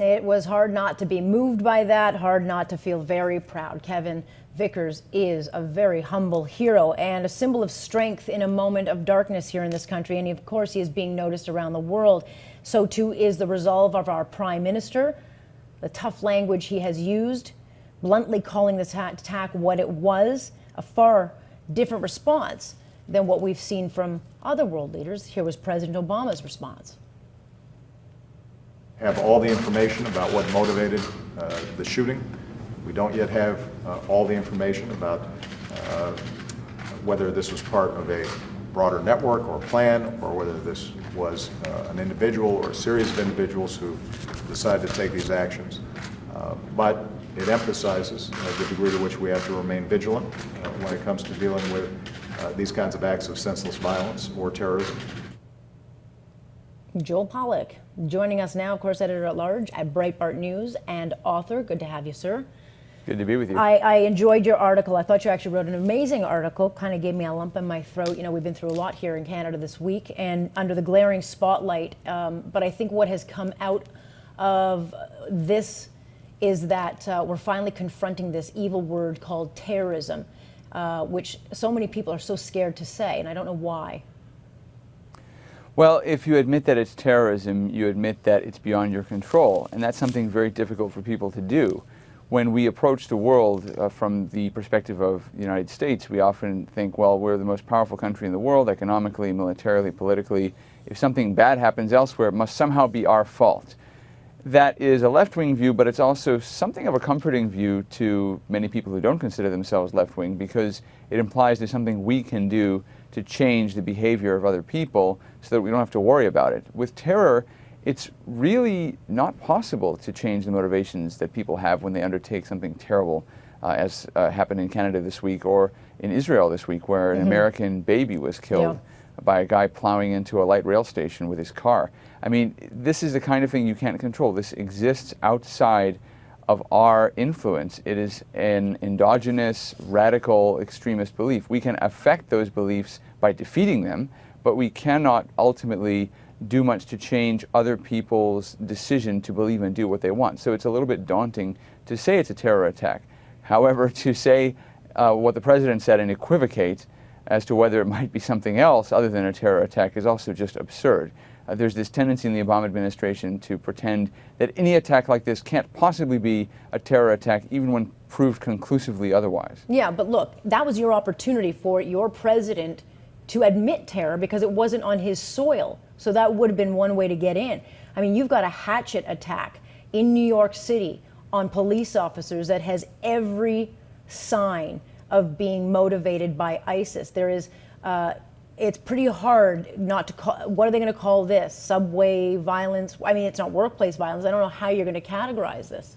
It was hard not to be moved by that, hard not to feel very proud. Kevin Vickers is a very humble hero and a symbol of strength in a moment of darkness here in this country. And of course, he is being noticed around the world. So too is the resolve of our Prime Minister, the tough language he has used, bluntly calling this attack what it was, a far different response than what we've seen from other world leaders. Here was President Obama's response. Have all the information about what motivated the shooting. We don't yet have all the information about whether this was part of a broader network or plan, or whether this was an individual or a series of individuals who decided to take these actions. But it emphasizes the degree to which we have to remain vigilant when it comes to dealing with these kinds of acts of senseless violence or terrorism. Joel Pollak joining us now, of course, editor-at-large at Breitbart News and author. Good to have you, sir. Good to be with you. I enjoyed your article. I thought you actually wrote an amazing article. Kind of gave me a lump in my throat. You know, we've been through a lot here in Canada this week and under the glaring spotlight. But I think what has come out of this is that we're finally confronting this evil word called terrorism, which so many people are so scared to say, and I don't know why. Well, if you admit that it's terrorism, you admit that it's beyond your control, and that's something very difficult for people to do. When we approach the world from the perspective of the United States, we often think, well, we're the most powerful country in the world, economically, militarily, politically. If something bad happens elsewhere, it must somehow be our fault. That is a left-wing view, but it's also something of a comforting view to many people who don't consider themselves left-wing, because it implies there's something we can do to change the behavior of other people so that we don't have to worry about it. With terror, it's really not possible to change the motivations that people have when they undertake something terrible, as happened in Canada this week or in Israel this week, where an American baby was killed by a guy plowing into a light rail station with his car. I mean, this is the kind of thing you can't control. This exists outside of our influence. It is an endogenous, radical, extremist belief. We can affect those beliefs by defeating them, but we cannot ultimately do much to change other people's decision to believe and do what they want. So it's a little bit daunting to say it's a terror attack. However, to say what the president said and equivocate as to whether it might be something else other than a terror attack is also just absurd. There's this tendency in the Obama administration to pretend that any attack like this can't possibly be a terror attack, even when proved conclusively otherwise. Yeah, but look, that was your opportunity for your president to admit terror because it wasn't on his soil. So that would have been one way to get in. I mean, you've got a hatchet attack in New York City on police officers that has every sign of being motivated by ISIS. There is, it's pretty hard not to call, what are they going to call this? Subway violence? I mean, it's not workplace violence. I don't know how you're going to categorize this.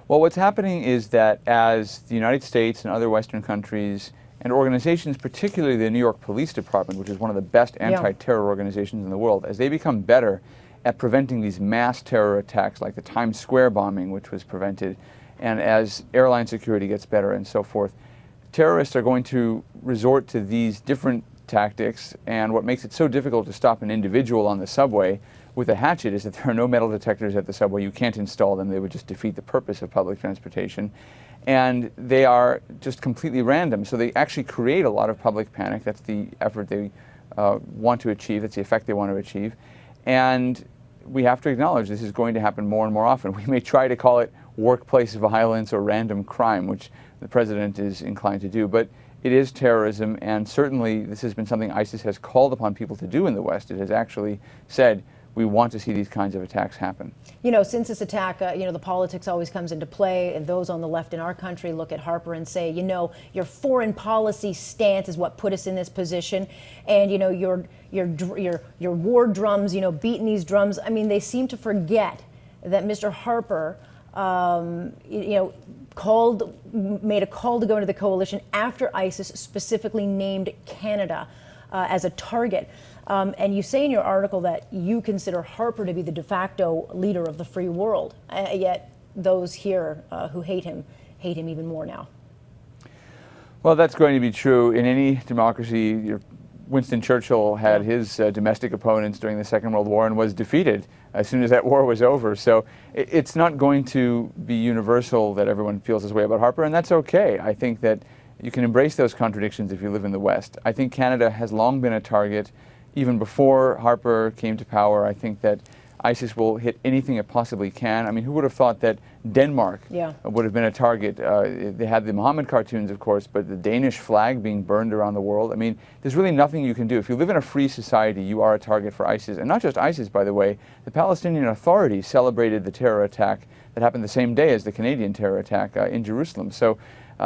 Well, what's happening is that as the United States and other Western countries and organizations, particularly the New York Police Department, which is one of the best anti-terror organizations in the world, as they become better at preventing these mass terror attacks like the Times Square bombing, which was prevented, and as airline security gets better and so forth, terrorists are going to resort to these different tactics. And what makes it so difficult to stop an individual on the subway with a hatchet is that there are no metal detectors at the subway. You can't install them. They would just defeat the purpose of public transportation. And they are just completely random. So they actually create a lot of public panic. That's the effort they want to achieve. That's the effect they want to achieve. And we have to acknowledge this is going to happen more and more often. We may try to call it workplace violence or random crime, which the president is inclined to do, but it is terrorism, and certainly this has been something ISIS has called upon people to do in the West. It has actually said, we want to see these kinds of attacks happen. You know, since this attack, you know, the politics always comes into play, and those on the left in our country look at Harper and say, you know, your foreign policy stance is what put us in this position, and you know, your war drums, you know, beating these drums. I mean, they seem to forget that Mr. Harper, you know, made a call to go into the coalition after ISIS specifically named Canada as a target. And you say in your article that you consider Harper to be the de facto leader of the free world, yet those here who hate him even more now. Well, that's going to be true in any democracy. Winston Churchill had his domestic opponents during the Second World War and was defeated as soon as that war was over. So it's not going to be universal that everyone feels this way about Harper, and that's okay. I think that you can embrace those contradictions if you live in the West. I think Canada has long been a target. Even before Harper came to power, I think that ISIS will hit anything it possibly can. I mean, who would have thought that Denmark would have been a target? They had the Muhammad cartoons, of course, but the Danish flag being burned around the world. I mean, there's really nothing you can do. If you live in a free society, you are a target for ISIS. And not just ISIS, by the way. The Palestinian Authority celebrated the terror attack that happened the same day as the Canadian terror attack in Jerusalem. So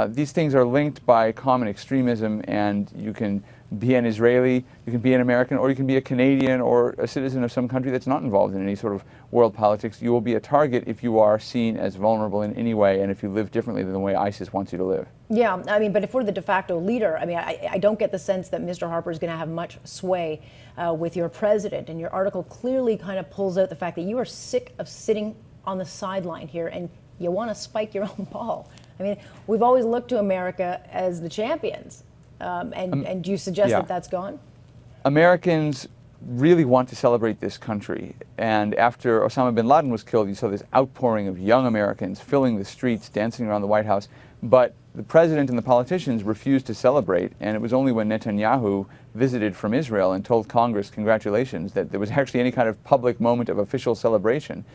these things are linked by common extremism, and you can be an Israeli, you can be an American, or you can be a Canadian or a citizen of some country that's not involved in any sort of world politics. You will be a target if you are seen as vulnerable in any way and if you live differently than the way ISIS wants you to live. Yeah, I mean, but if we're the de facto leader, I mean, I don't get the sense that Mr. Harper is going to have much sway with your president. And your article clearly kind of pulls out the fact that you are sick of sitting on the sideline here and you want to spike your own ball. I mean, we've always looked to America as the champions. And do you suggest that that's gone? Americans really want to celebrate this country. And after Osama bin Laden was killed, you saw this outpouring of young Americans filling the streets, dancing around the White House. But the president and the politicians refused to celebrate. And it was only when Netanyahu visited from Israel and told Congress, congratulations, that there was actually any kind of public moment of official celebration.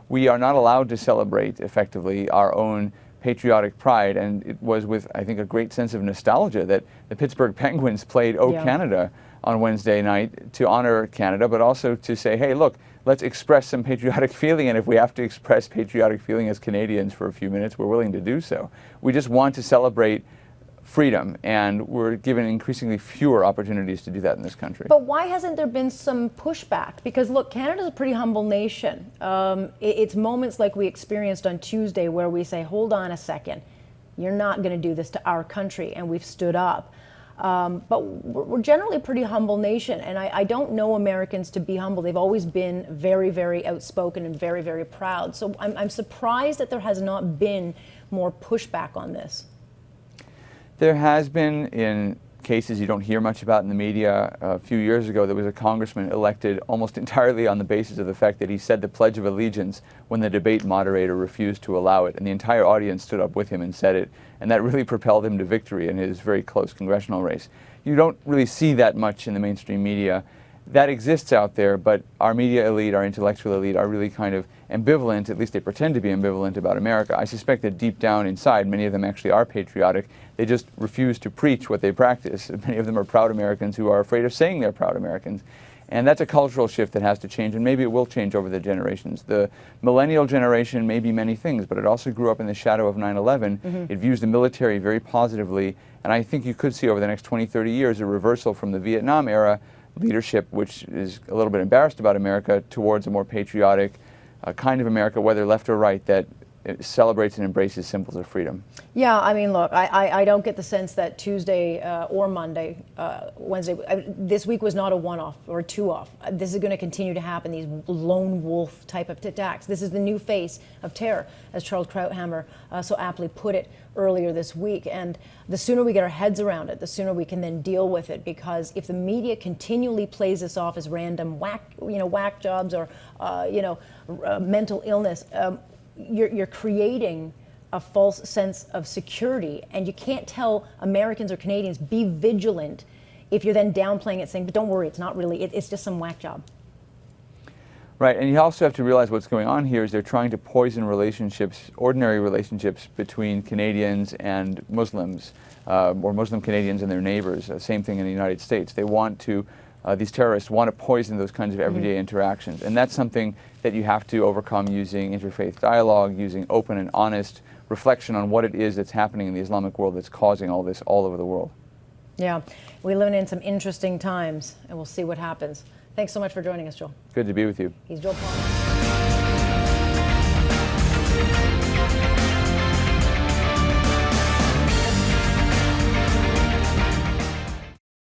We are not allowed to celebrate effectively our own patriotic pride, and it was with, I think, a great sense of nostalgia that the Pittsburgh Penguins played "O Canada" on Wednesday night to honor Canada, but also to say, hey, look, let's express some patriotic feeling, and if we have to express patriotic feeling as Canadians for a few minutes, we're willing to do so. We just want to celebrate freedom, and we're given increasingly fewer opportunities to do that in this country. But why hasn't there been some pushback? Because look, Canada's a pretty humble nation. It's moments like we experienced on Tuesday where we say, hold on a second, you're not going to do this to our country, and we've stood up. But we're generally a pretty humble nation, and I don't know Americans to be humble. They've always been very, very outspoken and very, very proud. So I'm surprised that there has not been more pushback on this. There has been, in cases you don't hear much about in the media. A few years ago, there was a congressman elected almost entirely on the basis of the fact that he said the Pledge of Allegiance when the debate moderator refused to allow it, and the entire audience stood up with him and said it, and that really propelled him to victory in his very close congressional race. You don't really see that much in the mainstream media. That exists out there, but our media elite, our intellectual elite, are really kind of ambivalent, at least they pretend to be ambivalent about America. I suspect that deep down inside, many of them actually are patriotic. They just refuse to preach what they practice. Many of them are proud Americans who are afraid of saying they're proud Americans. And that's a cultural shift that has to change, and maybe it will change over the generations. The millennial generation may be many things, but it also grew up in the shadow of 9/11. It views the military very positively, and I think you could see over the next 20, 30 years a reversal from the Vietnam era leadership, which is a little bit embarrassed about America, towards a more patriotic kind of America, whether left or right, that celebrates and embraces symbols of freedom. Yeah, I mean, look, I don't get the sense that Tuesday or Monday, Wednesday, this week was not a one-off or a two-off. This is going to continue to happen, these lone wolf type of attacks. This is the new face of terror, as Charles Krauthammer so aptly put it earlier this week. And the sooner we get our heads around it, the sooner we can then deal with it. Because if the media continually plays this off as random whack jobs or mental illness, you're creating a false sense of security, and you can't tell Americans or Canadians, be vigilant, if you're then downplaying it, saying, but don't worry, it's not really, it's just some whack job. Right, and you also have to realize what's going on here is they're trying to poison relationships, ordinary relationships between Canadians and Muslims, or Muslim Canadians and their neighbors. Same thing in the United States. They want to, these terrorists want to poison those kinds of everyday interactions, and that's something that you have to overcome using interfaith dialogue, using open and honest reflection on what it is that's happening in the Islamic world that's causing all this all over the world. Yeah, we're living in some interesting times, and we'll see what happens. Thanks so much for joining us, Joel. Good to be with you. He's Joel Pollak.